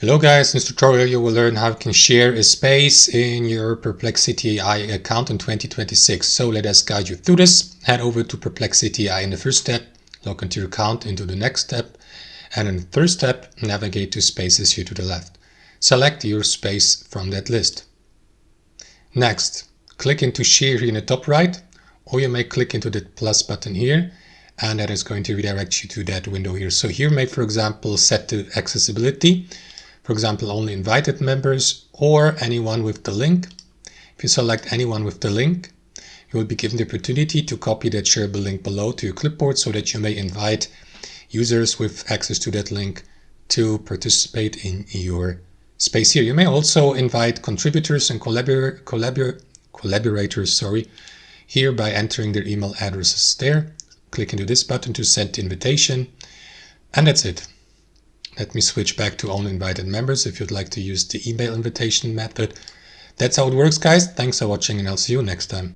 Hello guys, in this tutorial you will learn how you can share a space in your Perplexity AI account in 2026. So let us guide you through this. Head over to Perplexity AI in the first step, log into your account into the next step, and in the third step, navigate to spaces here to the left. Select your space from that list. Next, click into share here in the top right, or you may click into the plus button here, and that is going to redirect you to that window here. So here may, for example, set to accessibility. For example, only invited members or anyone with the link. If you select anyone with the link, you will be given the opportunity to copy that shareable link below to your clipboard so that you may invite users with access to that link to participate in your space here. You may also invite contributors and collaborators here by entering their email addresses there. Click into this button to send the invitation, and that's it. Let me switch back to only invited members if you'd like to use the email invitation method. That's how it works, guys. Thanks for watching, and I'll see you next time.